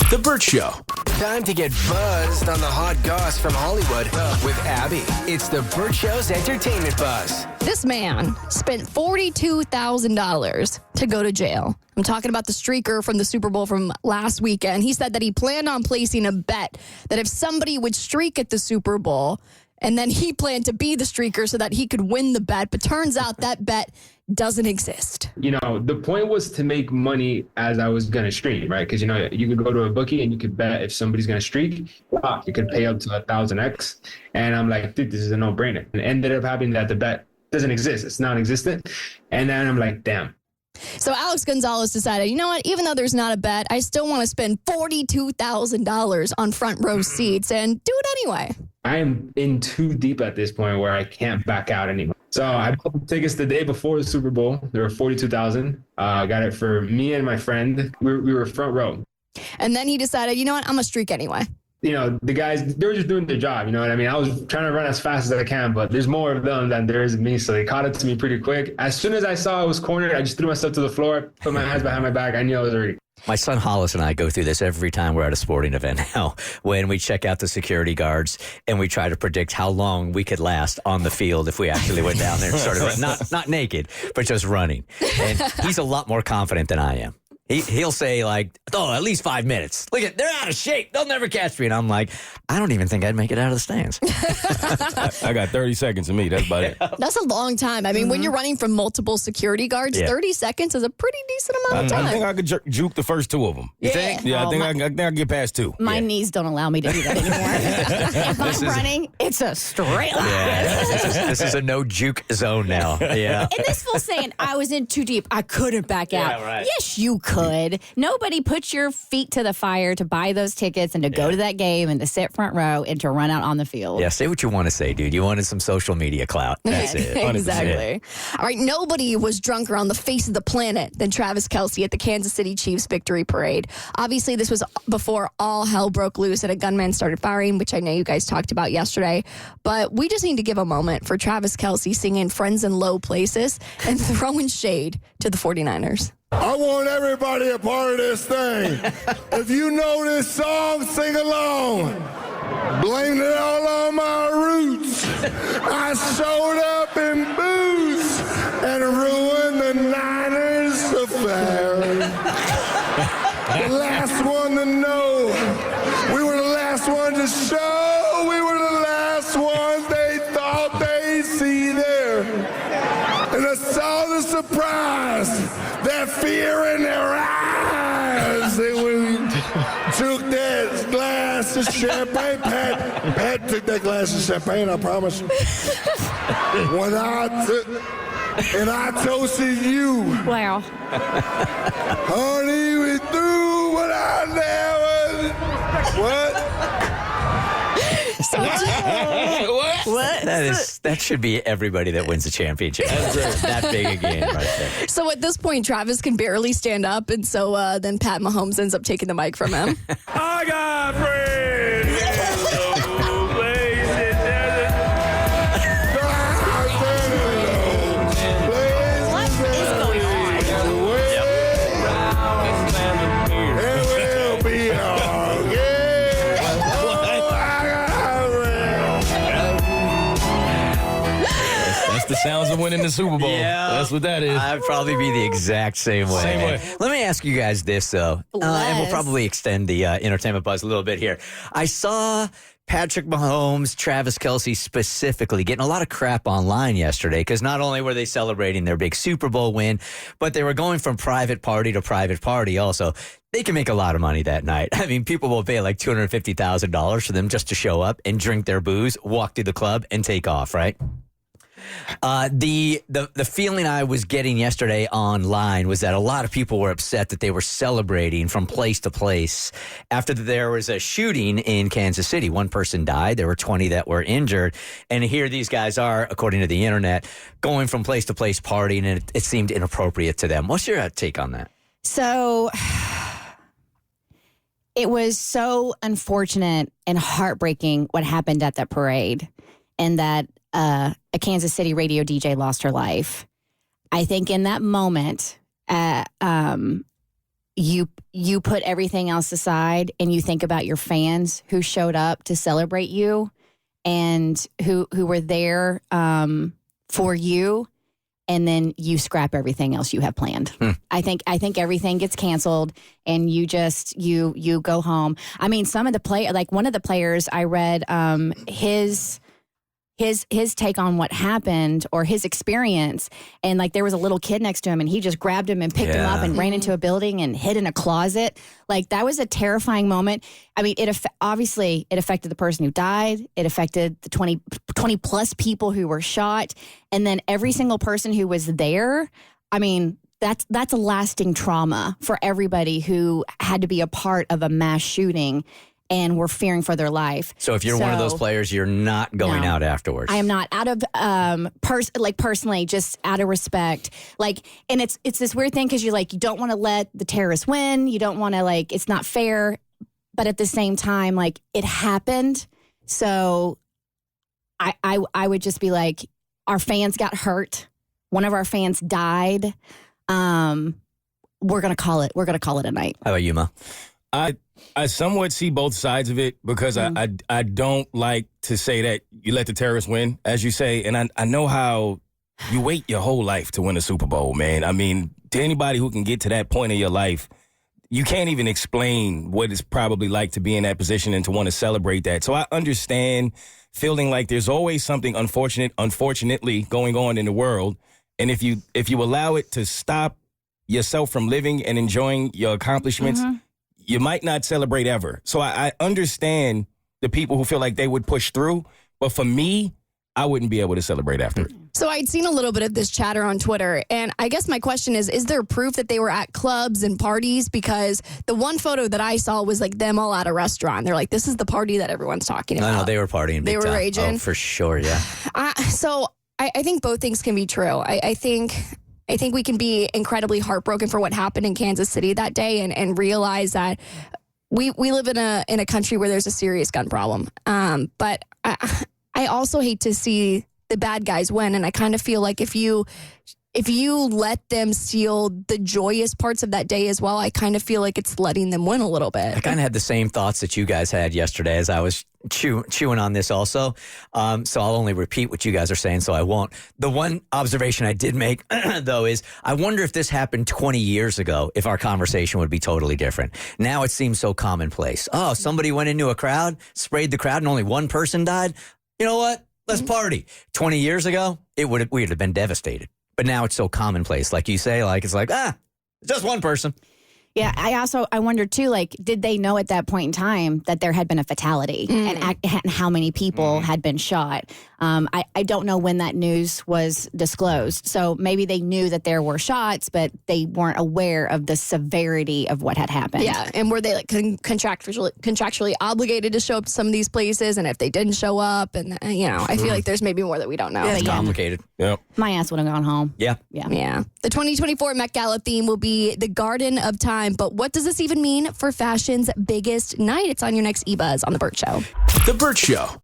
The Bert Show. Time to get buzzed on the hot goss from Hollywood with Abby. It's the Bert Show's entertainment buzz. This man spent $42,000 to go to jail. I'm talking about the streaker from the Super Bowl from last weekend. He said that he planned on placing a bet that if somebody would streak at the Super Bowl, and then he planned to be the streaker so that he could win the bet. But turns out that bet doesn't exist. You know, the point was to make money as I was going to stream, right? Because, you know, you could go to a bookie and you could bet if somebody's going to streak, you could pay up to 1,000x. And I'm like, dude, this is a no-brainer. And it ended up happening that the bet doesn't exist. It's non-existent. And then I'm like, damn. So Alex Gonzalez decided, you know what, even though there's not a bet, I still want to spend $42,000 on front row seats and do it anyway. I am in too deep at this point where I can't back out anymore. So I bought tickets the day before the Super Bowl. There were 42,000. I got it for me and my friend. We were front row. And then he decided, you know what, I'm a streak anyway. You know, the guys, they were just doing their job. You know what I mean? I was trying to run as fast as I can, but there's more of them than there is of me. So they caught it to me pretty quick. As soon as I saw I was cornered, I just threw myself to the floor, put my hands behind my back. I knew I was already. My son Hollis and I go through this every time we're at a sporting event now, when we check out the security guards and we try to predict how long we could last on the field if we actually went down there and started not naked, but just running. And he's a lot more confident than I am. He'll say, like, oh, at least 5 minutes. Look at, they're out of shape. They'll never catch me. And I'm like, I don't even think I'd make it out of the stands. I got 30 seconds of me. That's about it. That's a long time. I mean, when you're running from multiple security guards, 30 seconds is a pretty decent amount of time. I think I could juke the first two of them. You think? Yeah, I think I can get past two. My knees don't allow me to do that anymore. If I'm running, it's a straight line. Yeah, this is a no juke zone now. Yeah. And this fool saying, I was in too deep. I couldn't back out. Yeah, right. Yes, you could. Nobody put your feet to the fire to buy those tickets and to go to that game and to sit front row and to run out on the field. Yeah, say what you want to say, dude. You wanted some social media clout. That's it. 100%. Exactly. All right, nobody was drunker on the face of the planet than Travis Kelce at the Kansas City Chiefs victory parade. Obviously, this was before all hell broke loose and a gunman started firing, which I know you guys talked about yesterday. But we just need to give a moment for Travis Kelce singing Friends in Low Places and throwing shade to the 49ers. I want everybody a part of this thing. If you know this song, sing along. Blame it all on my roots. I showed up in boots and ruined the Niners affair. The last one to know. We were the last one to show. We were the last ones they thought they'd see there. And I saw the surprise, that fear in their eyes. And we took that glass of champagne. Pat took that glass of champagne, I promise. When I toasted you. Wow. Honey, we threw what I never. What? What? That should be everybody that wins the championship. That's that big a game right there. So at this point, Travis can barely stand up, and so then Pat Mahomes ends up taking the mic from him. I got friends. What is going on? It will be That's the sounds of winning the Super Bowl. Yeah. That's what that is. I'd probably be the exact same way. Same way. Let me ask you guys this, though. And we'll probably extend the entertainment buzz a little bit here. I saw Patrick Mahomes, Travis Kelce specifically, getting a lot of crap online yesterday because not only were they celebrating their big Super Bowl win, but they were going from private party to private party also. They can make a lot of money that night. I mean, people will pay like $250,000 for them just to show up and drink their booze, walk through the club, and take off, right? The feeling I was getting yesterday online was that a lot of people were upset that they were celebrating from place to place after there was a shooting in Kansas City. One person died. There were 20 that were injured. And here these guys are, according to the internet, going from place to place partying, and it seemed inappropriate to them. What's your take on that? So it was so unfortunate and heartbreaking what happened at that parade, and that a Kansas City radio DJ lost her life. I think in that moment, you put everything else aside and you think about your fans who showed up to celebrate you and who were there for you, and then you scrap everything else you have planned. I think everything gets canceled and you just you go home. I mean, some of the one of the players I read his take on what happened or his experience, and like there was a little kid next to him and he just grabbed him and picked him up and ran into a building and hid in a closet. Like that was a terrifying moment. I mean, obviously it affected the person who died. It affected the 20 plus people who were shot, and then every single person who was there. I mean, that's a lasting trauma for everybody who had to be a part of a mass shooting and were fearing for their life. So if you're one of those players, you're not going out afterwards. I am not, out of personally, just out of respect. Like, and it's this weird thing because you don't want to let the terrorists win. You don't want to it's not fair, but at the same time, like it happened. So I would just be like, our fans got hurt. One of our fans died. We're gonna call it. We're gonna call it a night. How about you, Ma? I somewhat see both sides of it because I don't like to say that you let the terrorists win, as you say. And I know how you wait your whole life to win a Super Bowl, man. I mean, to anybody who can get to that point in your life, you can't even explain what it's probably like to be in that position and to want to celebrate that. So I understand feeling like there's always something unfortunately going on in the world. And if you allow it to stop yourself from living and enjoying your accomplishments, you might not celebrate ever. So I understand the people who feel like they would push through. But for me, I wouldn't be able to celebrate after it. So I'd seen a little bit of this chatter on Twitter, and I guess my question is there proof that they were at clubs and parties? Because the one photo that I saw was like them all at a restaurant. They're like, this is the party that everyone's talking about. No, they were partying. They were raging. Oh, for sure, yeah. So I think both things can be true. I think we can be incredibly heartbroken for what happened in Kansas City that day and realize that we live in a country where there's a serious gun problem. But I also hate to see the bad guys win. And I kind of feel like if you let them steal the joyous parts of that day as well, I kind of feel like it's letting them win a little bit. I kind of had the same thoughts that you guys had yesterday as I was chewing on this also. So I'll only repeat what you guys are saying, so I won't. The one observation I did make, though, is I wonder if this happened 20 years ago, if our conversation would be totally different. Now it seems so commonplace. Oh, somebody went into a crowd, sprayed the crowd, and only one person died. You know what? Let's party. 20 years ago, we would have been devastated. But now it's so commonplace. Like you say, it's just one person. Yeah, I wonder too, did they know at that point in time that there had been a fatality and how many people had been shot? I don't know when that news was disclosed. So maybe they knew that there were shots, but they weren't aware of the severity of what had happened. Yeah, and were they contractually obligated to show up to some of these places? And if they didn't show up, and I feel like there's maybe more that we don't know. Yeah, it's complicated. Yep. My ass would have gone home. Yeah. The 2024 Met Gala theme will be the Garden of Time. But what does this even mean for fashion's biggest night? It's on your next eBuzz on The Bert Show. The Bert Show.